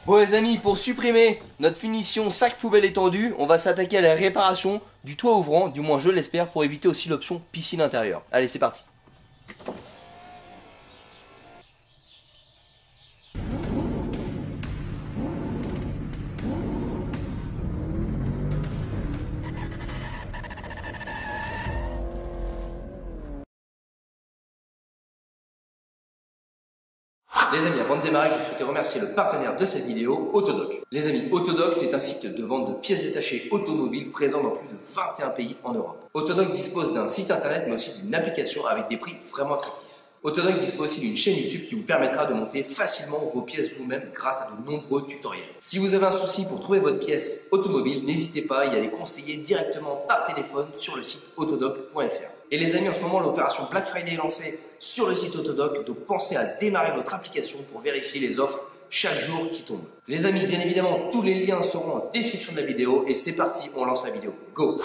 Bon les amis, pour supprimer notre finition sac poubelle étendu, on va s'attaquer à la réparation du toit ouvrant, du moins je l'espère, pour éviter aussi l'option piscine intérieure. Allez, c'est parti. Les amis, avant de démarrer, je souhaitais remercier le partenaire de cette vidéo, Autodoc. Les amis, Autodoc, c'est un site de vente de pièces détachées automobiles présent dans plus de 21 pays en Europe. Autodoc dispose d'un site internet, mais aussi d'une application avec des prix vraiment attractifs. Autodoc dispose aussi d'une chaîne YouTube qui vous permettra de monter facilement vos pièces vous-même grâce à de nombreux tutoriels. Si vous avez un souci pour trouver votre pièce automobile, n'hésitez pas à y aller conseiller directement par téléphone sur le site autodoc.fr. Et les amis, en ce moment, l'opération Black Friday est lancée sur le site Autodoc, donc pensez à démarrer votre application pour vérifier les offres chaque jour qui tombent. Les amis, bien évidemment, tous les liens seront en description de la vidéo et c'est parti, on lance la vidéo. Go!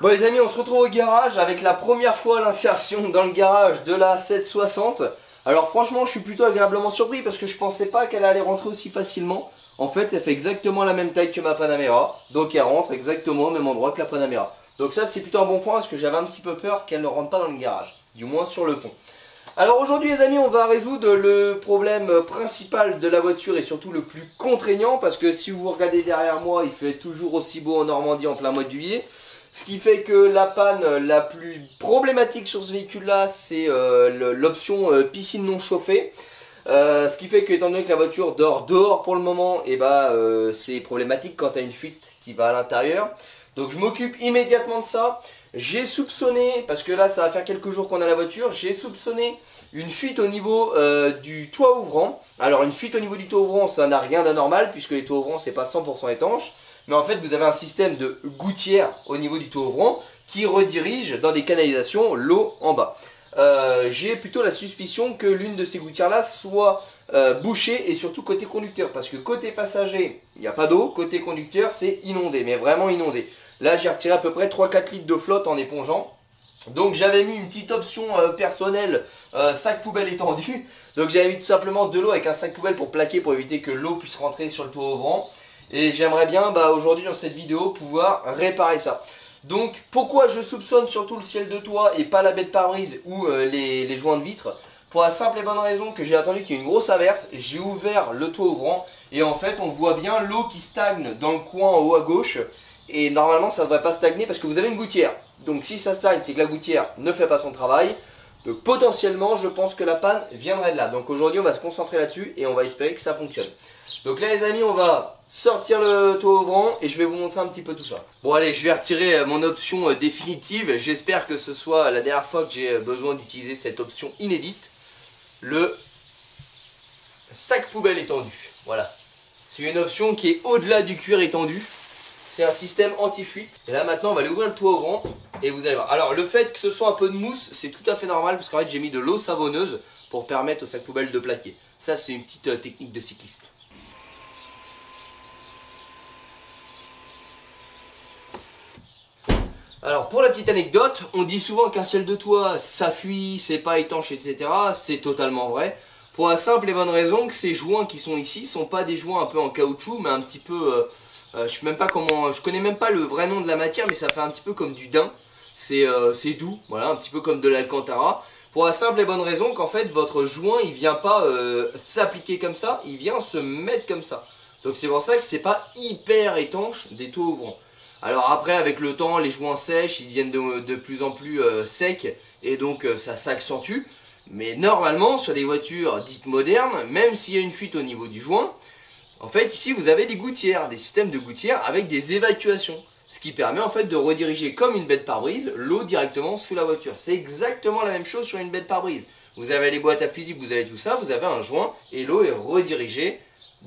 Bon les amis, on se retrouve au garage avec la première fois l'insertion dans le garage de la 760. Alors franchement, je suis plutôt agréablement surpris parce que je pensais pas qu'elle allait rentrer aussi facilement. En fait, elle fait exactement la même taille que ma Panamera, donc elle rentre exactement au même endroit que la Panamera. Donc ça c'est plutôt un bon point parce que j'avais un petit peu peur qu'elle ne rentre pas dans le garage, du moins sur le pont. Alors aujourd'hui les amis, on va résoudre le problème principal de la voiture et surtout le plus contraignant, parce que si vous regardez derrière moi, il fait toujours aussi beau en Normandie en plein mois de juillet. Ce qui fait que la panne la plus problématique sur ce véhicule là, c'est l'option piscine non chauffée. Ce qui fait que, étant donné que la voiture dort dehors pour le moment, et c'est problématique quand tu as une fuite qui va à l'intérieur. Donc je m'occupe immédiatement de ça. J'ai soupçonné, parce que là ça va faire quelques jours qu'on a la voiture, j'ai soupçonné une fuite au niveau du toit ouvrant. Alors une fuite au niveau du toit ouvrant, ça n'a rien d'anormal puisque les toits ouvrants c'est pas 100% étanche. Mais en fait vous avez un système de gouttière au niveau du toit ouvrant qui redirige dans des canalisations l'eau en bas. J'ai plutôt la suspicion que l'une de ces gouttières là soit bouchée, et surtout côté conducteur, parce que côté passager il n'y a pas d'eau, côté conducteur c'est inondé, mais vraiment inondé. Là j'ai retiré à peu près 3-4 litres de flotte en épongeant. Donc j'avais mis une petite option personnelle, sac poubelle étendu. Donc j'avais mis tout simplement de l'eau avec un sac poubelle pour plaquer, pour éviter que l'eau puisse rentrer sur le toit ouvrant. Et j'aimerais bien aujourd'hui dans cette vidéo pouvoir réparer ça. Donc pourquoi je soupçonne surtout le ciel de toit et pas la baie de pare-brise ou les joints de vitre? Pour la simple et bonne raison que j'ai attendu qu'il y ait une grosse averse, j'ai ouvert le toit ouvrant et en fait on voit bien l'eau qui stagne dans le coin en haut à gauche. Et normalement ça ne devrait pas stagner parce que vous avez une gouttière. Donc si ça stagne, c'est que la gouttière ne fait pas son travail. Donc potentiellement je pense que la panne viendrait de là. Donc aujourd'hui on va se concentrer là-dessus et on va espérer que ça fonctionne. Donc là les amis, on va sortir le toit ouvrant et je vais vous montrer un petit peu tout ça. Bon allez, je vais retirer mon option définitive. J'espère que ce soit la dernière fois que j'ai besoin d'utiliser cette option inédite. Le sac poubelle étendu. Voilà. C'est une option qui est au-delà du cuir étendu. C'est un système anti-fuite. Et là maintenant on va aller ouvrir le toit ouvrant et vous allez voir. Alors le fait que ce soit un peu de mousse, c'est tout à fait normal parce qu'en fait j'ai mis de l'eau savonneuse pour permettre au sac poubelle de plaquer. Ça c'est une petite technique de cycliste. Alors pour la petite anecdote, on dit souvent qu'un ciel de toit ça fuit, c'est pas étanche, etc. C'est totalement vrai. Pour la simple et bonne raison que ces joints qui sont ici sont pas des joints un peu en caoutchouc, mais un petit peu, je connais même pas le vrai nom de la matière, mais ça fait un petit peu comme du daim. C'est doux, voilà, un petit peu comme de l'alcantara. Pour la simple et bonne raison qu'en fait votre joint il vient pas s'appliquer comme ça, il vient se mettre comme ça. Donc c'est pour ça que c'est pas hyper étanche des toits ouvrants. Alors après avec le temps les joints sèchent, ils deviennent de plus en plus secs et donc ça s'accentue. Mais normalement sur des voitures dites modernes, même s'il y a une fuite au niveau du joint, en fait ici vous avez des gouttières, des systèmes de gouttières avec des évacuations. Ce qui permet en fait de rediriger comme une baie de pare-brise l'eau directement sous la voiture. C'est exactement la même chose sur une baie de pare-brise. Vous avez les boîtes à fusibles, vous avez tout ça, vous avez un joint et l'eau est redirigée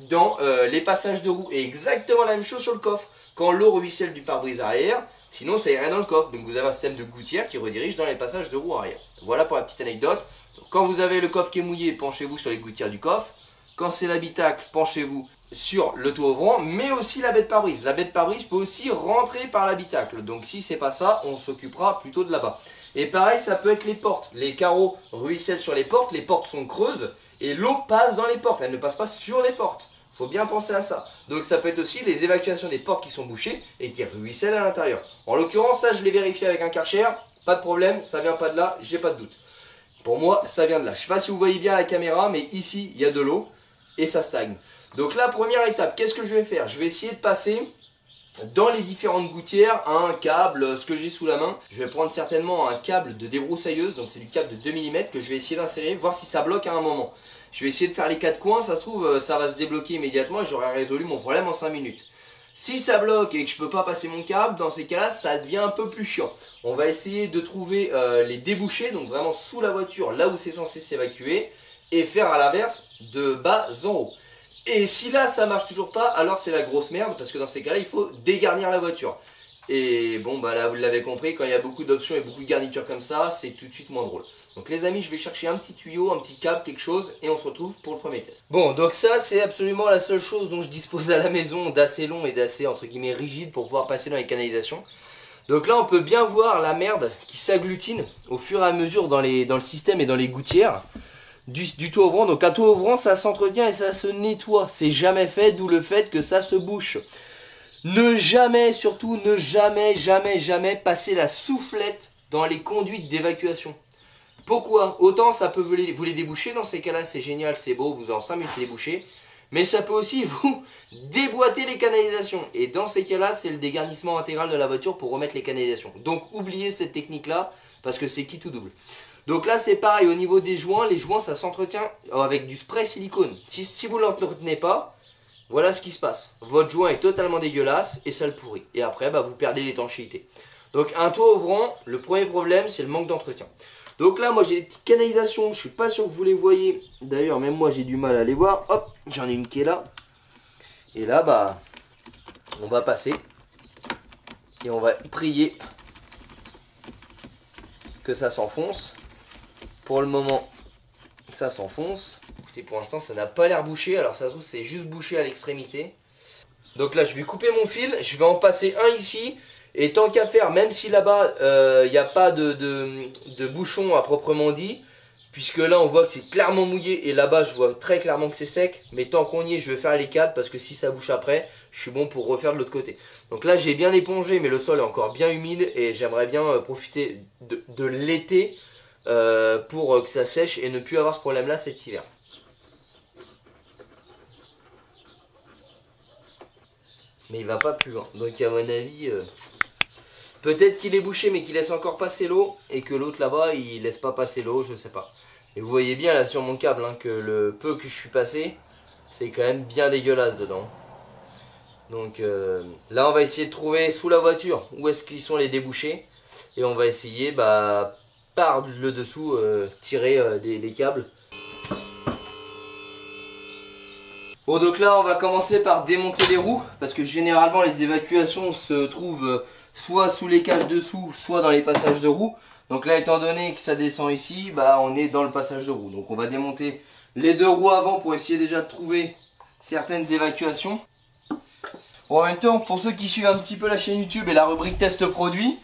dans les passages de roues. Et exactement la même chose sur le coffre. Quand l'eau ruisselle du pare-brise arrière, sinon ça irait dans le coffre. Donc vous avez un système de gouttière qui redirige dans les passages de roues arrière. Voilà pour la petite anecdote. Donc, quand vous avez le coffre qui est mouillé, penchez-vous sur les gouttières du coffre. Quand c'est l'habitacle, penchez-vous sur le toit ouvrant, mais aussi la baie de pare-brise. La baie de pare-brise peut aussi rentrer par l'habitacle. Donc si c'est pas ça, on s'occupera plutôt de là-bas. Et pareil, ça peut être les portes. Les carreaux ruissellent sur les portes sont creuses et l'eau passe dans les portes. Elle ne passe pas sur les portes. Faut bien penser à ça. Donc ça peut être aussi les évacuations des portes qui sont bouchées et qui ruissellent à l'intérieur. En l'occurrence, ça je l'ai vérifié avec un Karcher, pas de problème, ça vient pas de là, j'ai pas de doute. Pour moi, ça vient de là. Je sais pas si vous voyez bien la caméra, mais ici, il y a de l'eau et ça stagne. Donc la première étape, qu'est-ce que je vais faire? Je vais essayer de passer dans les différentes gouttières un câble, ce que j'ai sous la main. Je vais prendre certainement un câble de débroussailleuse, donc c'est du câble de 2 mm que je vais essayer d'insérer, voir si ça bloque à un moment. Je vais essayer de faire les 4 coins, ça se trouve ça va se débloquer immédiatement et j'aurai résolu mon problème en 5 minutes. Si ça bloque et que je peux pas passer mon câble, dans ces cas-là, ça devient un peu plus chiant. On va essayer de trouver les débouchés, donc vraiment sous la voiture, là où c'est censé s'évacuer, et faire à l'inverse, de bas en haut. Et si là ça marche toujours pas, alors c'est la grosse merde, parce que dans ces cas-là, il faut dégarnir la voiture. Et bon, bah là vous l'avez compris, quand il y a beaucoup d'options et beaucoup de garnitures comme ça, c'est tout de suite moins drôle. Donc les amis, je vais chercher un petit tuyau, un petit câble, quelque chose, et on se retrouve pour le premier test. Bon, donc ça c'est absolument la seule chose dont je dispose à la maison, d'assez long et d'assez entre guillemets rigide pour pouvoir passer dans les canalisations. Donc là on peut bien voir la merde qui s'agglutine au fur et à mesure dans le système et dans les gouttières du tout ouvrant. Donc un tout ouvrant ça s'entretient et ça se nettoie, c'est jamais fait, d'où le fait que ça se bouche. Ne jamais, surtout ne jamais passer la soufflette dans les conduites d'évacuation. Pourquoi? Autant ça peut vous les déboucher, dans ces cas-là c'est génial, c'est beau, vous en 5 minutes c'est débouché. Mais ça peut aussi vous déboîter les canalisations. Et dans ces cas-là, c'est le dégarnissement intégral de la voiture pour remettre les canalisations. Donc oubliez cette technique-là, parce que c'est qui tout double. Donc là c'est pareil, au niveau des joints, les joints ça s'entretient avec du spray silicone. Si vous ne l'entretenez pas, voilà ce qui se passe. Votre joint est totalement dégueulasse et ça le pourrit. Et après, bah, vous perdez l'étanchéité. Donc un toit ouvrant, le premier problème c'est le manque d'entretien. Donc là moi j'ai des petites canalisations, je suis pas sûr que vous les voyez. D'ailleurs même moi j'ai du mal à les voir. Hop, j'en ai une qui est là. Et là bah on va passer. Et on va prier que ça s'enfonce. Pour le moment ça s'enfonce. Écoutez, pour l'instant ça n'a pas l'air bouché. Alors ça se trouve c'est juste bouché à l'extrémité. Donc là je vais couper mon fil, je vais en passer un ici. Et tant qu'à faire, même si là-bas il n'y a pas de bouchon à proprement dit, puisque là on voit que c'est clairement mouillé et là-bas je vois très clairement que c'est sec, mais tant qu'on y est je vais faire les 4 parce que si ça bouche après, je suis bon pour refaire de l'autre côté. Donc là j'ai bien épongé mais le sol est encore bien humide et j'aimerais bien profiter de l'été pour que ça sèche et ne plus avoir ce problème là cet hiver. Mais il va pas plus loin, donc à mon avis... peut-être qu'il est bouché mais qu'il laisse encore passer l'eau et que l'autre là-bas il laisse pas passer l'eau, je sais pas. Et vous voyez bien là sur mon câble hein, que le peu que je suis passé, c'est quand même bien dégueulasse dedans. Donc là on va essayer de trouver sous la voiture où est-ce qu'ils sont les débouchés. Et on va essayer bah, par le dessous tirer les câbles. Bon donc là on va commencer par démonter les roues parce que généralement les évacuations se trouvent soit sous les cages dessous, soit dans les passages de roues. Donc là étant donné que ça descend ici, bah on est dans le passage de roues. Donc on va démonter les 2 roues avant pour essayer déjà de trouver certaines évacuations. Bon, en même temps pour ceux qui suivent un petit peu la chaîne YouTube et la rubrique test produit,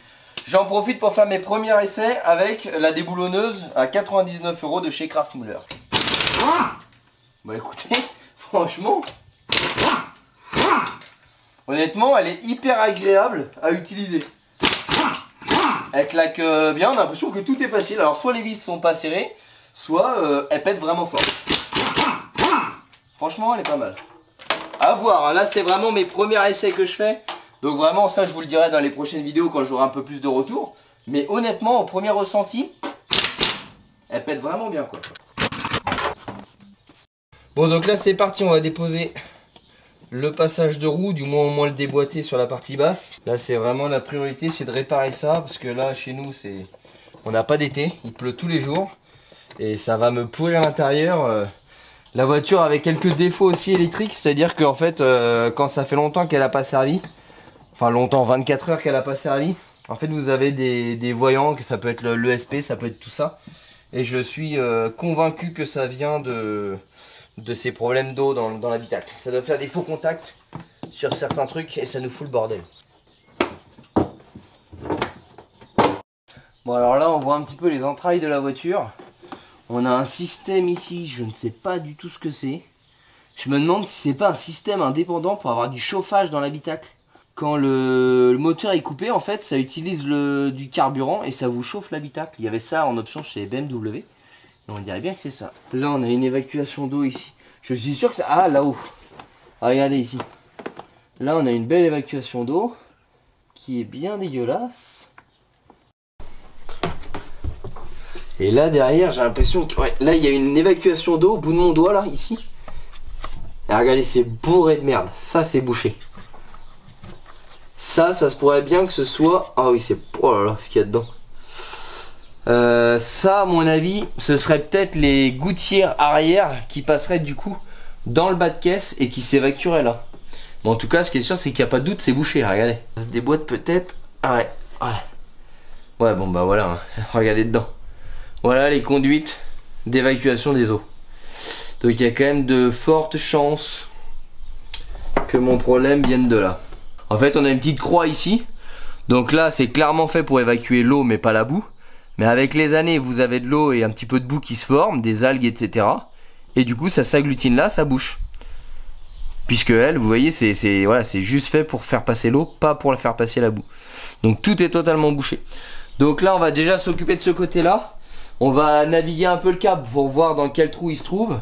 j'en profite pour faire mes premiers essais avec la déboulonneuse à 99 € de chez Craftmuller. Bah écoutez, franchement, honnêtement, elle est hyper agréable à utiliser. Elle claque bien, on a l'impression que tout est facile. Alors soit les vis sont pas serrées, soit elle pète vraiment fort. Franchement, elle est pas mal. À voir, hein. Là c'est vraiment mes premiers essais que je fais. Donc vraiment ça je vous le dirai dans les prochaines vidéos quand j'aurai un peu plus de retour. Mais honnêtement, au premier ressenti, elle pète vraiment bien quoi. Bon donc là c'est parti, on va déposer le passage de roue, du moins au moins le déboîter sur la partie basse. Là c'est vraiment la priorité, c'est de réparer ça parce que là chez nous c'est, on n'a pas d'été, il pleut tous les jours et ça va me pourrir l'intérieur. La voiture avec quelques défauts aussi électriques, c'est à dire qu'en fait quand ça fait longtemps qu'elle n'a pas servi, enfin longtemps, 24 heures qu'elle n'a pas servi, en fait vous avez des voyants, que ça peut être l'ESP, ça peut être tout ça, et je suis convaincu que ça vient de ces problèmes d'eau dans l'habitacle. Ça doit faire des faux contacts sur certains trucs et ça nous fout le bordel. Bon alors là on voit un petit peu les entrailles de la voiture. On a un système ici, je ne sais pas du tout ce que c'est. Je me demande si c'est pas un système indépendant pour avoir du chauffage dans l'habitacle. Quand le moteur est coupé, en fait, ça utilise du carburant et ça vous chauffe l'habitacle. Il y avait ça en option chez BMW. Et on dirait bien que c'est ça. Là, on a une évacuation d'eau ici. Je suis sûr que ça... Ah, là-haut. Ah, regardez ici. Là, on a une belle évacuation d'eau qui est bien dégueulasse. Et là, derrière, j'ai l'impression que... Ouais, là, il y a une évacuation d'eau au bout de mon doigt, là, ici. Et regardez, c'est bourré de merde. Ça, c'est bouché. Ça se pourrait bien que ce soit... Ah oui, c'est... Oh là là, ce qu'il y a dedans. Ça, à mon avis, ce serait peut-être les gouttières arrière qui passeraient du coup dans le bas de caisse et qui s'évacueraient là. Bon, en tout cas, ce qui est sûr, c'est qu'il n'y a pas de doute, c'est bouché. Regardez. Ça se déboîte peut-être. Ah ouais, voilà. Ouais, bon, bah voilà. Hein. Regardez dedans. Voilà les conduites d'évacuation des eaux. Donc, il y a quand même de fortes chances que mon problème vienne de là. En fait, on a une petite croix ici. Donc là, c'est clairement fait pour évacuer l'eau, mais pas la boue. Mais avec les années, vous avez de l'eau et un petit peu de boue qui se forme, des algues, etc. Et du coup, ça s'agglutine là, ça bouche. Puisque elle, vous voyez, c'est voilà, c'est juste fait pour faire passer l'eau, pas pour la faire passer la boue. Donc tout est totalement bouché. Donc là, on va déjà s'occuper de ce côté-là. On va naviguer un peu le câble pour voir dans quel trou il se trouve.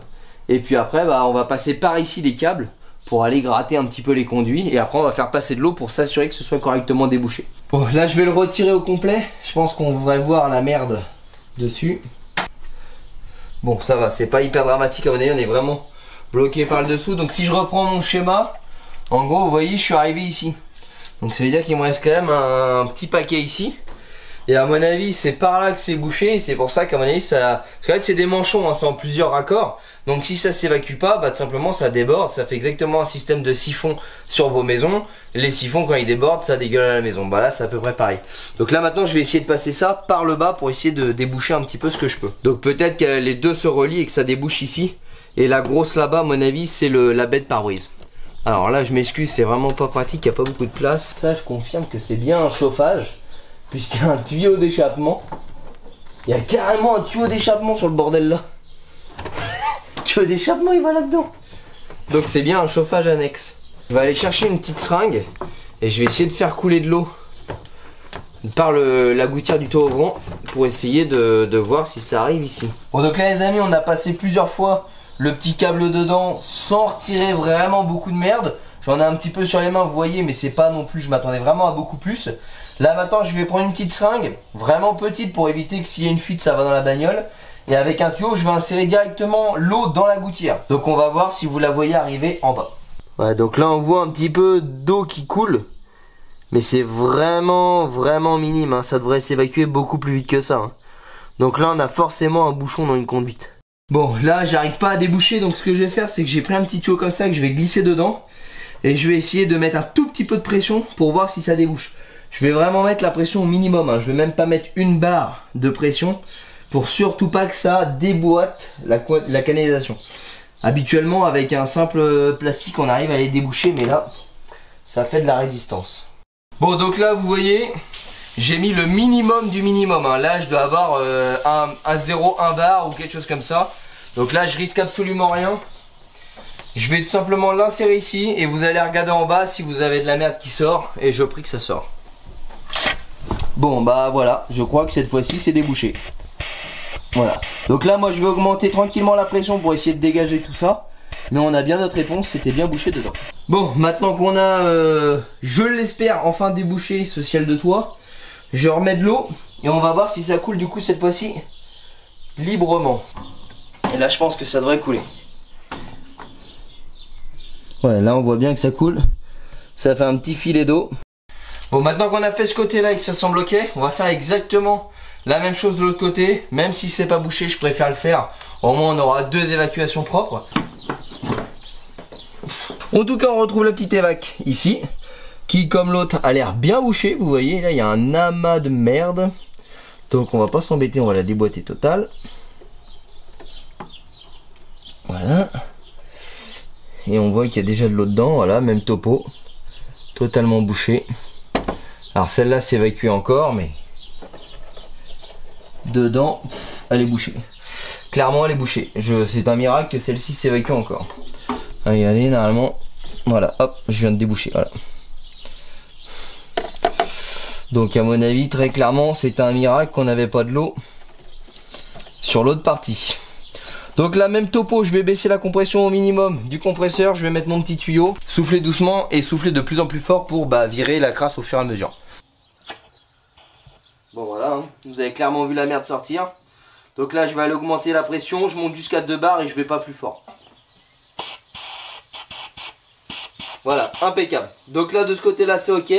Et puis après, bah, on va passer par ici les câbles pour aller gratter un petit peu les conduits. Et après, on va faire passer de l'eau pour s'assurer que ce soit correctement débouché. Bon, là, je vais le retirer au complet. Je pense qu'on devrait voir la merde dessus. Bon, ça va, c'est pas hyper dramatique à mon avis, on est vraiment bloqué par le dessous. Donc si je reprends mon schéma, en gros, vous voyez, je suis arrivé ici. Donc ça veut dire qu'il me reste quand même un petit paquet ici. Et à mon avis, c'est par là que c'est bouché. Et c'est pour ça qu'à mon avis, ça... Parce qu'en fait, c'est des manchons, hein, c'est en plusieurs raccords. Donc si ça s'évacue pas, bah tout simplement, ça déborde. Ça fait exactement un système de siphon sur vos maisons. Les siphons, quand ils débordent, ça dégueule à la maison. Bah là, c'est à peu près pareil. Donc là, maintenant, je vais essayer de passer ça par le bas pour essayer de déboucher un petit peu ce que je peux. Donc peut-être que les deux se relient et que ça débouche ici. Et la grosse là-bas, à mon avis, c'est la baie de pare-brise. Alors là, je m'excuse, c'est vraiment pas pratique, il n'y a pas beaucoup de place. Ça, je confirme que c'est bien un chauffage. Puisqu'il y a un tuyau d'échappement. Il y a carrément un tuyau d'échappement sur le bordel là. Le tuyau d'échappement il va là-dedans. Donc c'est bien un chauffage annexe. Je vais aller chercher une petite seringue. Et je vais essayer de faire couler de l'eau par la gouttière du toboggan pour essayer de voir si ça arrive ici. Bon donc là les amis, on a passé plusieurs fois le petit câble dedans sans retirer vraiment beaucoup de merde. J'en ai un petit peu sur les mains, vous voyez, mais c'est pas non plus, je m'attendais vraiment à beaucoup plus. Là maintenant je vais prendre une petite seringue, vraiment petite pour éviter que s'il y a une fuite ça va dans la bagnole. Et avec un tuyau je vais insérer directement l'eau dans la gouttière. Donc on va voir si vous la voyez arriver en bas. Ouais, donc là on voit un petit peu d'eau qui coule. Mais c'est vraiment minime, hein. Ça devrait s'évacuer beaucoup plus vite que ça, hein. Donc là on a forcément un bouchon dans une conduite. Bon là j'arrive pas à déboucher, donc ce que je vais faire c'est que j'ai pris un petit tuyau comme ça que je vais glisser dedans. Et je vais essayer de mettre un tout petit peu de pression pour voir si ça débouche. Je vais vraiment mettre la pression au minimum, hein. Je vais même pas mettre une barre de pression pour surtout pas que ça déboîte la canalisation. Habituellement avec un simple plastique on arrive à les déboucher, mais là ça fait de la résistance. Bon donc là vous voyez, j'ai mis le minimum du minimum, hein. Là je dois avoir un 0,1 bar ou quelque chose comme ça. Donc là je risque absolument rien. Je vais tout simplement l'insérer ici et vous allez regarder en bas si vous avez de la merde qui sort, et je prie que ça sort. Bon bah voilà, je crois que cette fois-ci c'est débouché. Voilà. Donc là moi je vais augmenter tranquillement la pression pour essayer de dégager tout ça. Mais on a bien notre réponse, c'était bien bouché dedans. Bon, maintenant qu'on a, je l'espère, enfin débouché ce ciel de toit, je remets de l'eau et on va voir si ça coule du coup cette fois-ci librement. Et là je pense que ça devrait couler. Ouais, là on voit bien que ça coule. Ça fait un petit filet d'eau. Bon, maintenant qu'on a fait ce côté-là et que ça semble ok, on va faire exactement la même chose de l'autre côté. Même si c'est pas bouché, je préfère le faire. Au moins on aura deux évacuations propres. En tout cas on retrouve la petite évac ici, qui comme l'autre a l'air bien bouché. Vous voyez là il y a un amas de merde. Donc on va pas s'embêter, on va la déboîter totale. Voilà. Et on voit qu'il y a déjà de l'eau dedans, voilà, même topo. Totalement bouché. Alors celle-là s'évacue encore, mais dedans, elle est bouchée. Clairement elle est bouchée. C'est un miracle que celle-ci s'évacue encore. Regardez, normalement, voilà, hop, je viens de déboucher, voilà. Donc à mon avis, très clairement, c'était un miracle qu'on n'avait pas de l'eau sur l'autre partie. Donc la même topo, je vais baisser la compression au minimum du compresseur, je vais mettre mon petit tuyau, souffler doucement et souffler de plus en plus fort pour virer la crasse au fur et à mesure. Bon voilà, hein, vous avez clairement vu la merde sortir. Donc là je vais aller augmenter la pression, je monte jusqu'à 2 bars et je vais pas plus fort. Voilà, impeccable. Donc là de ce côté là c'est ok.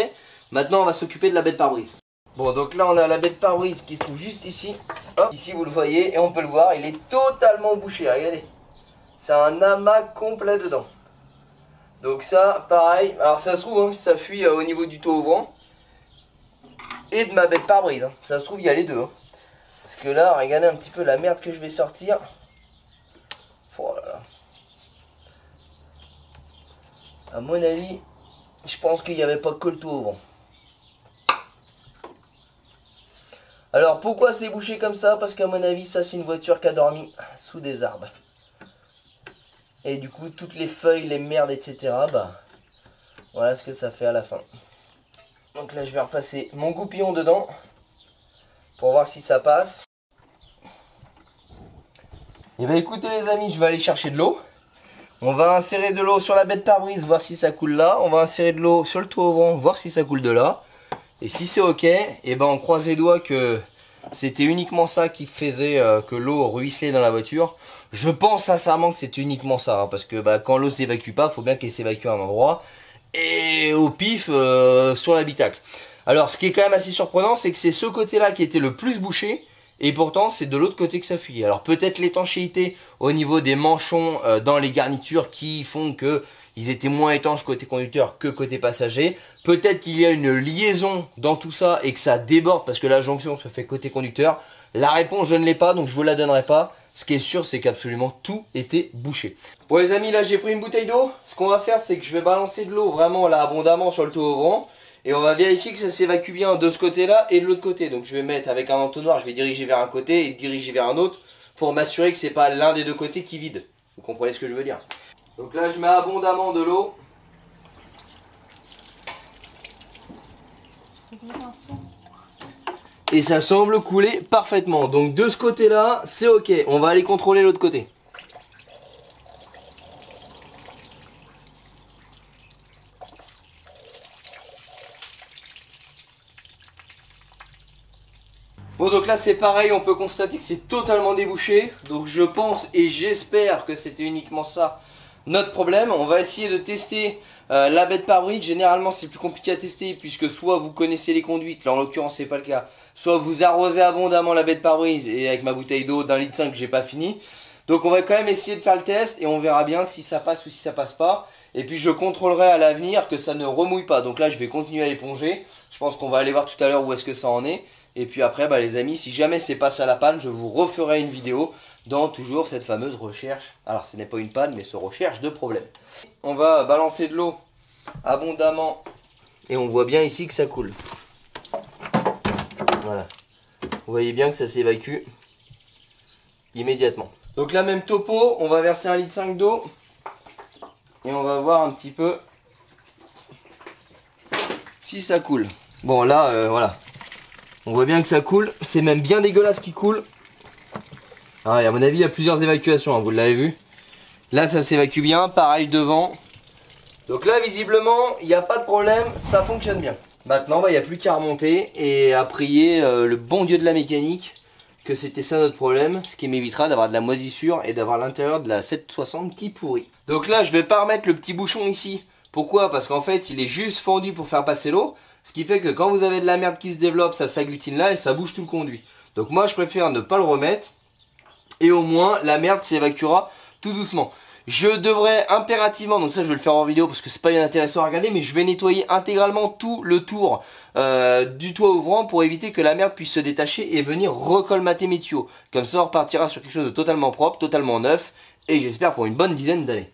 Maintenant on va s'occuper de la baie de pare-brise. Bon donc là on a la baie de pare-brise qui se trouve juste ici. Hop, ici vous le voyez et on peut le voir, il est totalement bouché, regardez. C'est un amas complet dedans. Donc ça pareil, alors ça se trouve hein, ça fuit au niveau du taux ouvrant et de ma baie de pare-brise. Hein. Ça se trouve il y a les deux. Hein. Parce que là regardez un petit peu la merde que je vais sortir. Oh là là. À mon avis, je pense qu'il n'y avait pas que le taux ouvrant. Alors pourquoi c'est bouché comme ça? Parce qu'à mon avis ça c'est une voiture qui a dormi sous des arbres. Et du coup toutes les feuilles, les merdes etc. Voilà ce que ça fait à la fin. Donc là je vais repasser mon goupillon dedans. Pour voir si ça passe. Et écoutez les amis, je vais aller chercher de l'eau. On va insérer de l'eau sur la baie de pare-brise, voir si ça coule là. On va insérer de l'eau sur le toit ouvrant, voir si ça coule de là. Et si c'est ok, et on croise les doigts que c'était uniquement ça qui faisait que l'eau ruisselait dans la voiture. Je pense sincèrement que c'est uniquement ça, hein, parce que quand l'eau s'évacue pas, il faut bien qu'elle s'évacue à un endroit. Et au pif sur l'habitacle. Alors ce qui est quand même assez surprenant, c'est que c'est ce côté-là qui était le plus bouché. Et pourtant c'est de l'autre côté que ça fuyait. Alors peut-être l'étanchéité au niveau des manchons dans les garnitures qui font que ils étaient moins étanches côté conducteur que côté passager. Peut-être qu'il y a une liaison dans tout ça et que ça déborde parce que la jonction se fait côté conducteur. La réponse je ne l'ai pas donc je vous la donnerai pas. Ce qui est sûr c'est qu'absolument tout était bouché. Bon les amis, là j'ai pris une bouteille d'eau. Ce qu'on va faire c'est que je vais balancer de l'eau vraiment là abondamment sur le taux ouvrant. Et on va vérifier que ça s'évacue bien de ce côté-là et de l'autre côté. Donc je vais mettre avec un entonnoir, je vais diriger vers un côté et diriger vers un autre pour m'assurer que c'est pas l'un des deux côtés qui vide. Vous comprenez ce que je veux dire? Donc là je mets abondamment de l'eau. Et ça semble couler parfaitement. Donc de ce côté-là, c'est ok. On va aller contrôler l'autre côté. Bon donc là c'est pareil, on peut constater que c'est totalement débouché. Donc je pense et j'espère que c'était uniquement ça notre problème. On va essayer de tester la baie de pare-brise. Généralement c'est plus compliqué à tester puisque soit vous connaissez les conduites, là en l'occurrence c'est pas le cas. Soit vous arrosez abondamment la baie de pare-brise et avec ma bouteille d'eau d'1,5 litre que j'ai pas fini. Donc on va quand même essayer de faire le test et on verra bien si ça passe ou si ça passe pas. Et puis je contrôlerai à l'avenir que ça ne remouille pas. Donc là je vais continuer à éponger. Je pense qu'on va aller voir tout à l'heure où est-ce que ça en est. Et puis après les amis, si jamais c'est pas ça la panne, je vous referai une vidéo dans toujours cette fameuse recherche. Alors ce n'est pas une panne mais ce recherche de problème. On va balancer de l'eau abondamment et on voit bien ici que ça coule. Voilà. Vous voyez bien que ça s'évacue immédiatement. Donc la même topo, on va verser 1,5 litre d'eau et on va voir un petit peu si ça coule. Bon là voilà. On voit bien que ça coule, c'est même bien dégueulasse qui coule. Ah, à mon avis il y a plusieurs évacuations, hein, vous l'avez vu. Là ça s'évacue bien, pareil devant. Donc là visiblement il n'y a pas de problème, ça fonctionne bien. Maintenant il n'y a plus qu'à remonter et à prier le bon Dieu de la mécanique que c'était ça notre problème. Ce qui m'évitera d'avoir de la moisissure et d'avoir l'intérieur de la 760 qui pourrit. Donc là je vais pas remettre le petit bouchon ici. Pourquoi? Parce qu'en fait il est juste fendu pour faire passer l'eau. Ce qui fait que quand vous avez de la merde qui se développe, ça s'agglutine là et ça bouge tout le conduit. Donc moi je préfère ne pas le remettre. Et au moins la merde s'évacuera tout doucement. Je devrais impérativement, donc ça je vais le faire en vidéo parce que c'est pas bien intéressant à regarder, mais je vais nettoyer intégralement tout le tour du toit ouvrant pour éviter que la merde puisse se détacher et venir recolmater mes tuyaux. Comme ça on repartira sur quelque chose de totalement propre, totalement neuf et j'espère pour une bonne dizaine d'années.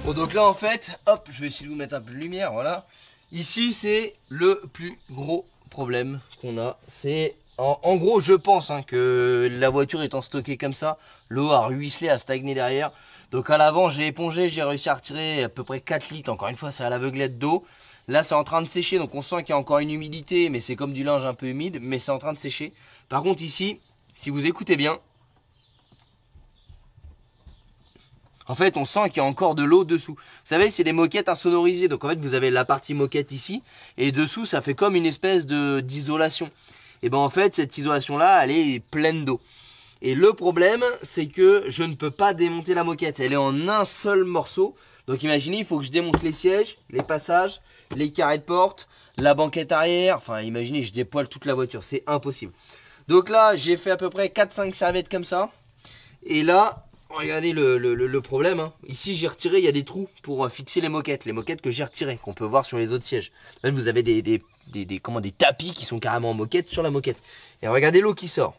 Bon, donc là en fait, hop, je vais essayer de vous mettre un peu de lumière, voilà. Ici c'est le plus gros problème qu'on a. C'est en gros je pense que la voiture étant stockée comme ça, l'eau a ruisselé, a stagné derrière. Donc à l'avant j'ai épongé, j'ai réussi à retirer à peu près 4 litres, encore une fois c'est à l'aveuglette d'eau. Là c'est en train de sécher, donc on sent qu'il y a encore une humidité, mais c'est comme du linge un peu humide, mais c'est en train de sécher. Par contre ici, si vous écoutez bien, en fait, on sent qu'il y a encore de l'eau dessous. Vous savez, c'est des moquettes insonorisées. Donc en fait, vous avez la partie moquette ici. Et dessous, ça fait comme une espèce d'isolation. Et ben en fait, cette isolation-là, elle est pleine d'eau. Et le problème, c'est que je ne peux pas démonter la moquette. Elle est en un seul morceau. Donc imaginez, il faut que je démonte les sièges, les passages, les carrés de porte, la banquette arrière. Enfin, imaginez, je dépoile toute la voiture. C'est impossible. Donc là, j'ai fait à peu près 4-5 serviettes comme ça. Et là... regardez le problème, hein. Ici j'ai retiré, il y a des trous pour fixer les moquettes que j'ai retirées, qu'on peut voir sur les autres sièges. Là vous avez des tapis qui sont carrément en moquette sur la moquette. Et regardez l'eau qui sort.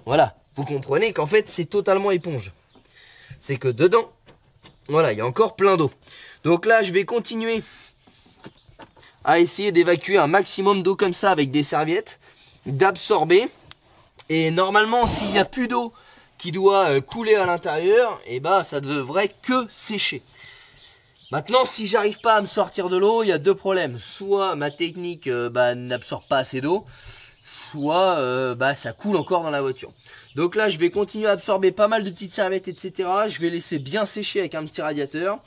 Voilà, vous comprenez qu'en fait c'est totalement éponge. C'est que dedans, voilà, il y a encore plein d'eau. Donc là je vais continuer à essayer d'évacuer un maximum d'eau comme ça avec des serviettes, d'absorber. Et normalement s'il n'y a plus d'eau qui doit couler à l'intérieur, et bah ça ne devrait que sécher. Maintenant, si j'arrive pas à me sortir de l'eau, il y a deux problèmes. Soit ma technique n'absorbe pas assez d'eau, soit ça coule encore dans la voiture. Donc là, je vais continuer à absorber pas mal de petites serviettes, etc. Je vais laisser bien sécher avec un petit radiateur.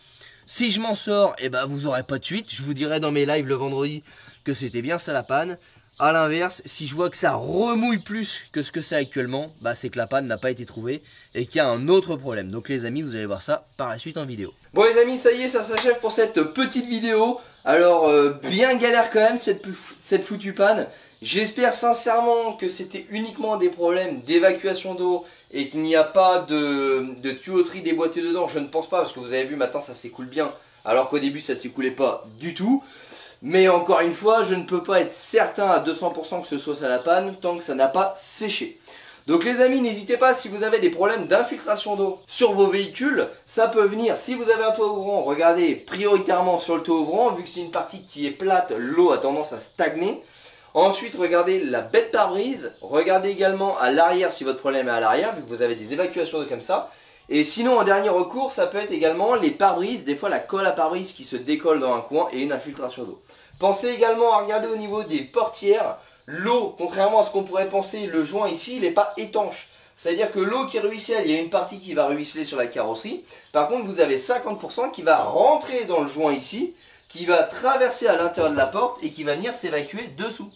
Si je m'en sors, et vous aurez pas de suite. Je vous dirai dans mes lives le vendredi que c'était bien ça la panne. A l'inverse, si je vois que ça remouille plus que ce que c'est actuellement, c'est que la panne n'a pas été trouvée et qu'il y a un autre problème. Donc les amis, vous allez voir ça par la suite en vidéo. Bon les amis, ça y est, ça s'achève pour cette petite vidéo. Alors bien galère quand même cette foutue panne. J'espère sincèrement que c'était uniquement des problèmes d'évacuation d'eau et qu'il n'y a pas de tuyauterie déboîtée dedans. Je ne pense pas, parce que vous avez vu maintenant ça s'écoule bien, alors qu'au début ça s'écoulait pas du tout. Mais encore une fois, je ne peux pas être certain à 200% que ce soit ça la panne tant que ça n'a pas séché. Donc les amis, n'hésitez pas, si vous avez des problèmes d'infiltration d'eau sur vos véhicules, ça peut venir. Si vous avez un toit ouvrant, regardez prioritairement sur le toit ouvrant, vu que c'est une partie qui est plate, l'eau a tendance à stagner. Ensuite, regardez la bête pare-brise, regardez également à l'arrière si votre problème est à l'arrière, vu que vous avez des évacuations d'eau comme ça. Et sinon, en dernier recours, ça peut être également les pare-brises, des fois la colle à pare-brise qui se décolle dans un coin et une infiltration d'eau. Pensez également à regarder au niveau des portières. L'eau, contrairement à ce qu'on pourrait penser, le joint ici, il n'est pas étanche. C'est-à-dire que l'eau qui ruisselle, il y a une partie qui va ruisseler sur la carrosserie. Par contre, vous avez 50% qui va rentrer dans le joint ici, qui va traverser à l'intérieur de la porte et qui va venir s'évacuer dessous.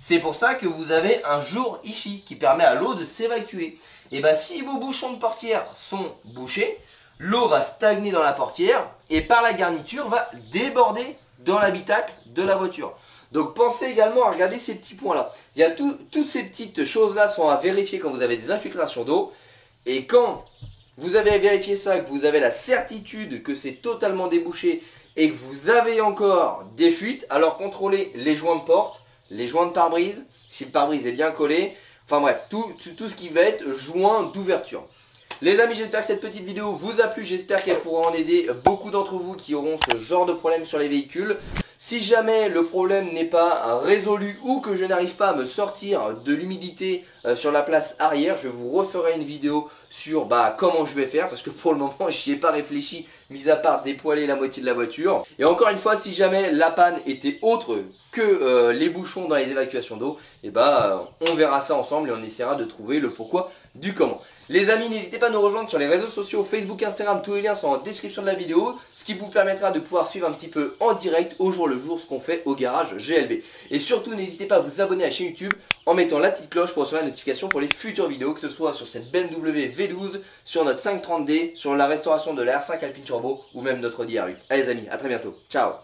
C'est pour ça que vous avez un jour ici qui permet à l'eau de s'évacuer. Et si vos bouchons de portière sont bouchés, l'eau va stagner dans la portière et par la garniture va déborder dans l'habitacle de la voiture. Donc pensez également à regarder ces petits points là. Il y a toutes ces petites choses là sont à vérifier quand vous avez des infiltrations d'eau. Et quand vous avez vérifié ça, que vous avez la certitude que c'est totalement débouché et que vous avez encore des fuites, alors contrôlez les joints de porte, les joints de pare-brise, si le pare-brise est bien collé. Enfin bref, tout ce qui va être joint d'ouverture. Les amis, j'espère que cette petite vidéo vous a plu. J'espère qu'elle pourra en aider beaucoup d'entre vous qui auront ce genre de problème sur les véhicules. Si jamais le problème n'est pas résolu ou que je n'arrive pas à me sortir de l'humidité sur la place arrière, je vous referai une vidéo sur comment je vais faire, parce que pour le moment j'y ai pas réfléchi, mis à part dépoiler la moitié de la voiture. Et encore une fois, si jamais la panne était autre que les bouchons dans les évacuations d'eau, on verra ça ensemble et on essaiera de trouver le pourquoi du comment. Les amis, n'hésitez pas à nous rejoindre sur les réseaux sociaux, Facebook, Instagram, tous les liens sont en description de la vidéo, ce qui vous permettra de pouvoir suivre un petit peu en direct, au jour le jour, ce qu'on fait au garage GLB. Et surtout, n'hésitez pas à vous abonner à la chaîne YouTube en mettant la petite cloche pour recevoir la notification pour les futures vidéos, que ce soit sur cette BMW V12, sur notre 530D, sur la restauration de la R5 Alpine Turbo ou même notre DR8. Allez les amis, à très bientôt, ciao.